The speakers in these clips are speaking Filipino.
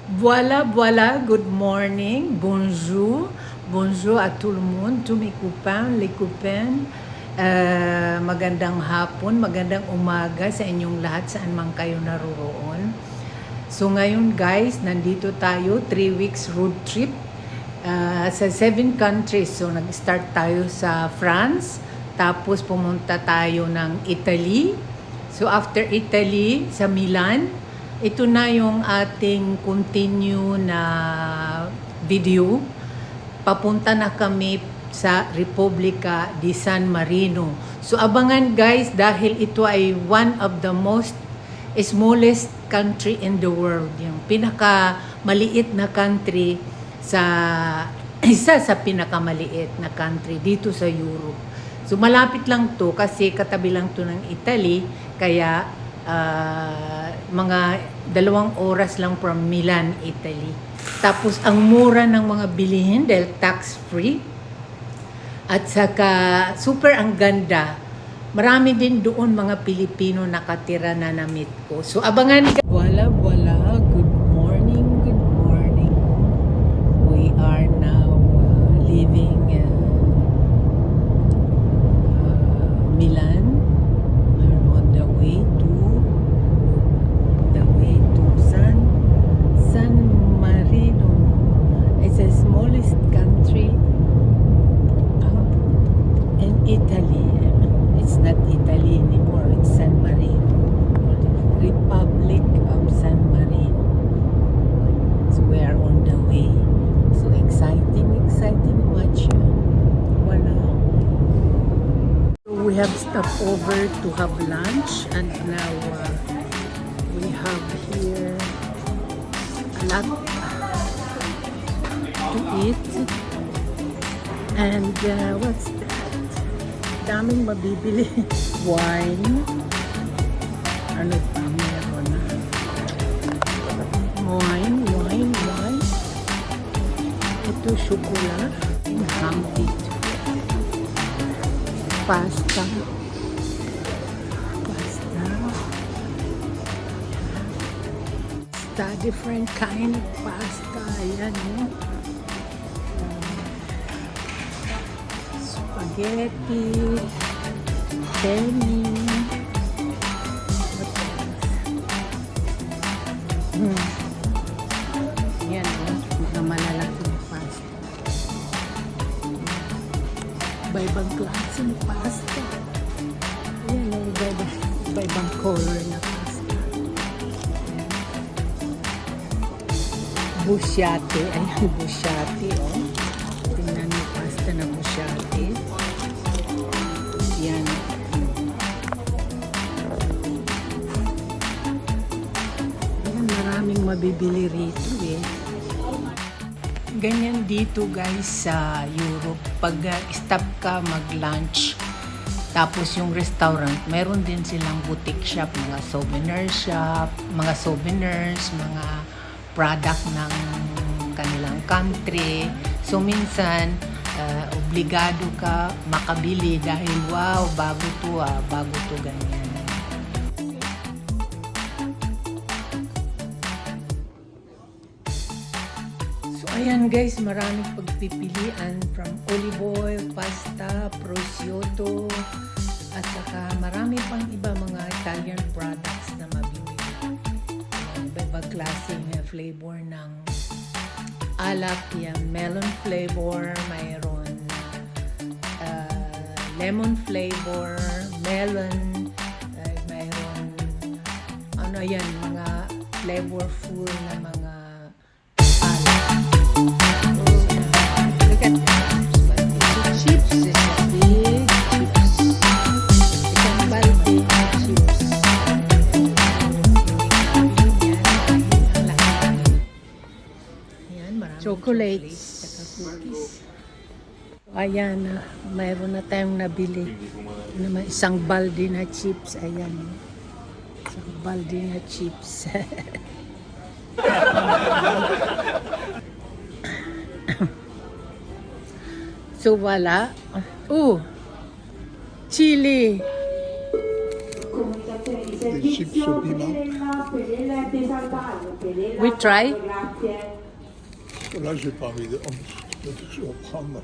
Voilà, voilà, good morning, bonjour, bonjour à tout le monde, tous mes copains, les copains. Magandang hapon, magandang umaga sa inyong lahat saan man kayo naroroon. So ngayon guys, nandito tayo, 3 weeks road trip sa 7 countries. So nag-start tayo sa France, tapos pumunta tayo ng Italy. So after Italy, sa Milan, ito na yung ating continue na video. Papunta na kami sa Republica di San Marino. So abangan guys, dahil ito ay one of the most smallest country in the world. Yung pinakamaliit na country isa sa pinakamaliit na country dito sa Europe. So malapit lang to kasi katabi lang to ng Italy, kaya mga 2 oras lang from Milan, Italy. Tapos ang mura ng mga bilihin dahil tax-free. At saka super ang ganda. Marami din doon mga Pilipino nakatira na na-meet ko. So abangan ka. Voila, voila. Good morning, good morning. We are now leaving Milan. We're on the way to San Marino. It's the smallest country in Italy. It's not Italy anymore. It's San Marino, Republic of San Marino. So we are on the way. So exciting much. Wala. So we have stopped over to have lunch, and now we have here a lot to eat. And what's that? Daming mabibili. Wine. Ano pa meron? Wine. Ito, chocolate. Ham dito. Pasta. Different kind of pasta. Ayan, spaghetti, penne, yan, mga malalaking pasta. Iba-ibang klaseng pasta. Yan, iba-ibang color na pasta. Busciate. Ayan, busciate, oh. Tingnan mo, pasta na busciate. Yan. Ayan, maraming mabibili rito, eh. Ganyan dito, guys, sa Europe. Pag stop ka mag-lunch, tapos yung restaurant, meron din silang boutique shop, mga souvenir shop, mga souvenirs, mga product ng kanilang country. So minsan, obligado ka makabili dahil wow, bago to ganyan. So ayan guys, maraming pagpipilian from olive oil, pasta, prosciutto, at saka marami pang iba mga Italian products na mabibili. Iba-ibang klaseng flavor ng alak, yan, melon flavor, mayroon lemon flavor, melon, mayroon ano yan, mga flavorful na mga alak. Look at that. Chips, it's a big chips. Isang balde na chips. Chocolates, saka cookies. Ayan, mayroon na tayong nabili. Naman isang balde na chips. Ayan. Isang balde na chips. So, wala. Oh! Chili! chips au piment. We try? Là, j'ai pas envie de. Je peux toujours prendre.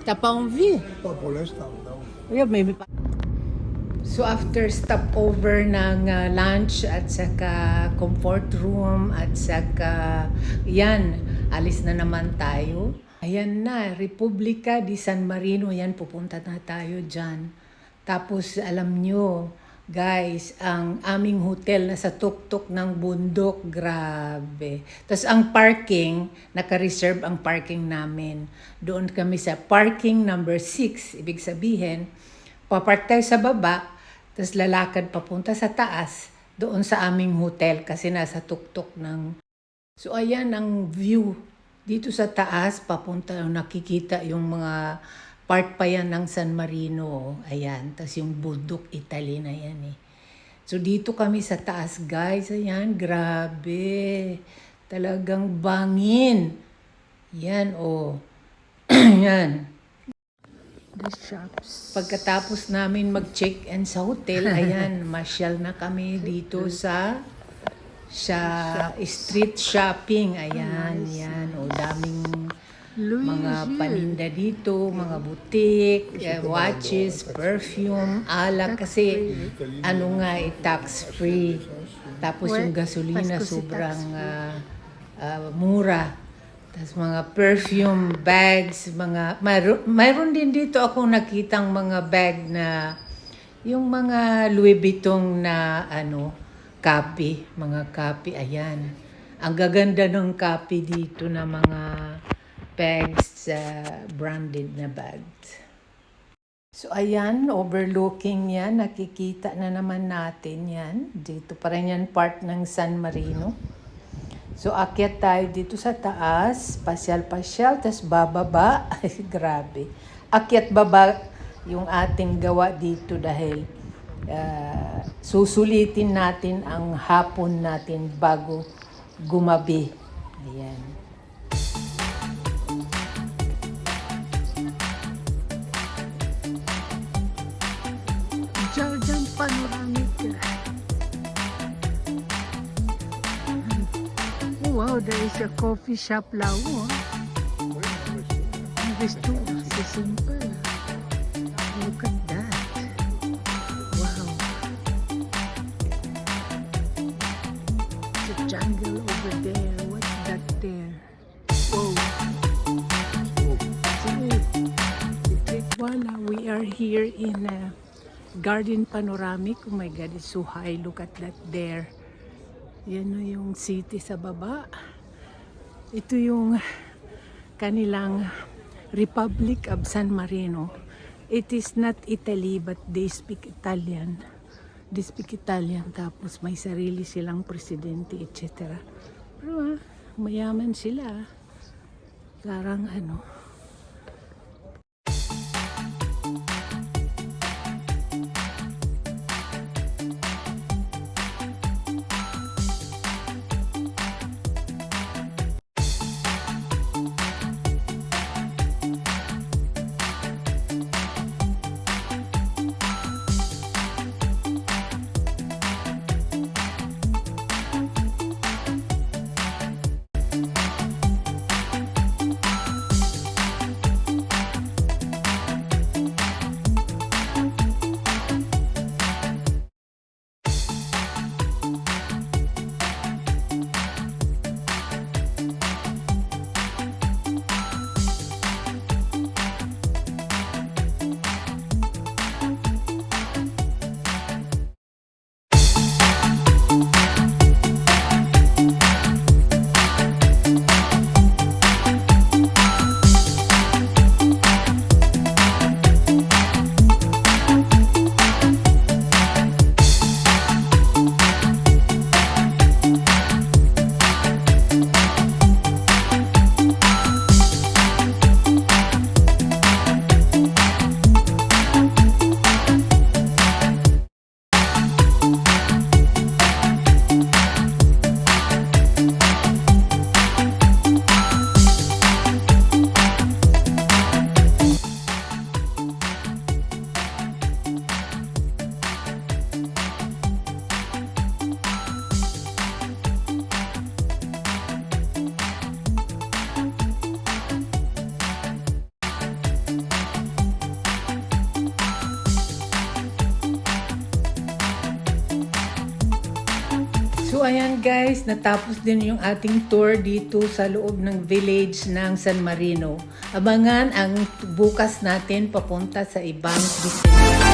T'as pas envie? Pas pour l'instant, non. Yeah, maybe pa. So after stopover ng lunch at saka comfort room at saka yan, alis na naman tayo. Ayan na, Republica di San Marino, yan pupunta na tayo dyan. Tapos alam nyo, guys, ang aming hotel nasa tuktok ng bundok, grabe. Tapos ang parking, naka-reserve ang parking namin. Doon kami sa parking number 6, ibig sabihin, papark tayo sa baba, tapos lalakad papunta sa taas, doon sa aming hotel kasi nasa tuktok ng... So ayan ang view. Dito sa taas, papunta, nakikita yung mga part pa yan ng San Marino. Ayan, tapos yung bundok Italy na yan eh. So dito kami sa taas guys, ayan, grabe. Talagang bangin. Yan oh. Yan. The shops. Pagkatapos namin mag-check-in sa hotel, ayan, masyal na kami dito sa street shopping. Ayan, yan. O daming mga paninda dito, mga butik, watches, perfume, alak. Kasi ano nga, tax-free. Tapos yung gasolina sobrang mura. Tapos mga perfume bags, mayroon din dito ako nakitang mga bag na yung mga Louis Vuitton na copy, mga copy, ayan. Ang gaganda ng copy dito na mga bags, branded na bags. So ayan, overlooking yan, nakikita na naman natin yan. Dito pa rin yan part ng San Marino. So akyat tayo dito sa taas, pasyal-pasyal, tas bababa. Ay, grabe. Akyat baba yung ating gawa dito dahil susulitin natin ang hapon natin bago gumabi. Ayan. Jordan Panoramic. Wow, there is a coffee shop lao. This too is simple. Look at that. Wow. The jungle over there. What's that there? Whoa. So, voila, we are here in Garden Panoramic. Oh my God, it's so high. Look at that there. Yan yung city sa baba. Ito yung kanilang Republic of San Marino. It is not Italy but they speak Italian. They speak Italian tapos may sarili silang presidente, etc. Pero mayaman sila. Parang So ayan guys, natapos din yung ating tour dito sa loob ng village ng San Marino. Abangan ang bukas natin papunta sa ibang vicinity.